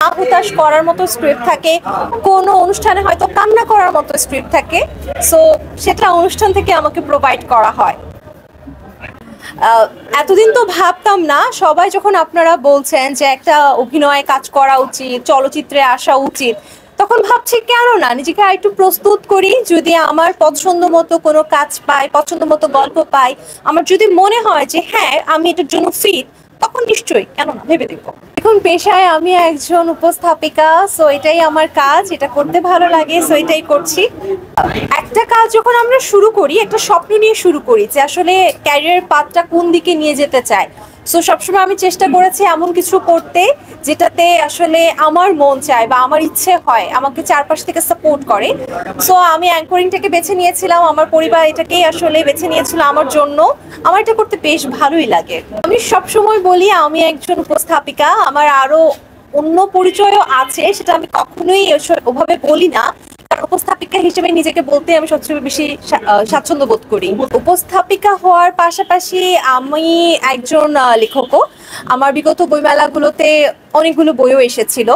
হা হুতাশ করার মতো স্ক্রিপ্ট থাকে, কোনো অনুষ্ঠানে হয়তো কান্না করার মতো স্ক্রিপ্ট থাকে। সো সেটা অনুষ্ঠান থেকে আমাকে প্রোভাইড করা হয়। এতদিন তো ভাবতাম না, সবাই যখন আপনারা বলছেন যে একটা অভিনয়ে কাজ করা উচিত, চলচ্চিত্রে আসা উচিত, তখন ভাবছি কেন না নিজেকে আরেকটু প্রস্তুত করি। যদি আমার পছন্দ মতো কোনো কাজ পাই, পছন্দ মতো গল্প পাই, আমার যদি মনে হয় যে হ্যাঁ আমি এটার জন্য ফিট, তখন নিশ্চয়ই কেন না ভেবে দেখবো। এখন পেশায় আমি একজন উপস্থাপিকা, সো এটাই আমার কাজ, এটা করতে ভালো লাগে, সো এটাই করছি। একটা কাজ যখন আমরা শুরু করি, একটা স্বপ্ন নিয়ে শুরু করি যে আসলে ক্যারিয়ার পাথটা কোন দিকে নিয়ে যেতে চাই। সো সবসময় আমি চেষ্টা করেছি এমন কিছু করতে যেটাতে আসলে আমার মন চায় বা আমার ইচ্ছে হয়, আমাকে চারপাশ থেকে সাপোর্ট করে। সো আমি অ্যাঙ্করিংটাকে বেছে নিয়েছিলাম, আমার পরিবার এটাকেই আসলে বেছে নিয়েছিল আমার জন্য। আমার এটা করতে বেশ ভালোই লাগে। আমি সবসময় বলি আমি একজন উপস্থাপিকা, আমার আরো অন্য পরিচয়ও আছে, সেটা আমি কখনোই ওভাবে বলি না। উপস্থাপিকা হিসেবে নিজেকে বলতে আমি সবচেয়ে বেশি স্বাচ্ছন্দ্য বোধ করি। উপস্থাপিকা হওয়ার পাশাপাশি আমি একজন লেখকও। আমার বিগত বইমেলাগুলোতে অনেকগুলো বইও এসেছিল।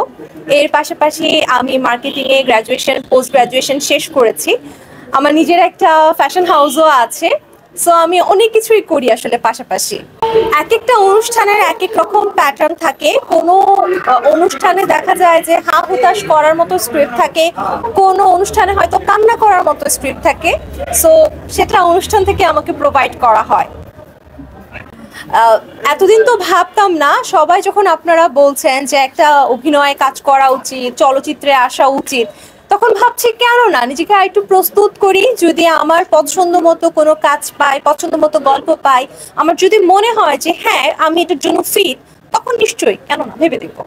এর পাশাপাশি আমি মার্কেটিং এ গ্রাজুয়েশন, পোস্ট গ্রাজুয়েশন শেষ করেছি। আমার নিজের একটা ফ্যাশন হাউসও আছে। সো আমি অনেক কিছুই করি আসলে পাশাপাশি। এক একটা অনুষ্ঠানের এক এক রকম প্যাটার্ন থাকে। কোনো অনুষ্ঠানে দেখা যায় যে হা হুতাশ করার মতো স্ক্রিপ্ট থাকে, কোনো অনুষ্ঠানে হয়তো কান্না করার মতো স্ক্রিপ্ট থাকে। সো সেটা অনুষ্ঠান থেকে আমাকে প্রোভাইড করা হয়। এতদিন তো ভাবতাম না, সবাই যখন আপনারা বলছেন যে একটা অভিনয়ে কাজ করা উচিত, চলচ্চিত্রে আসা উচিত, তখন ভাবছি কেন না নিজেকে আরেকটু প্রস্তুত করি। যদি আমার পছন্দ মতো কোনো কাজ পাই, পছন্দ মতো গল্প পাই, আমার যদি মনে হয় যে হ্যাঁ আমি এটার জন্য ফিট, তখন নিশ্চয়ই কেন না ভেবে দেখবো।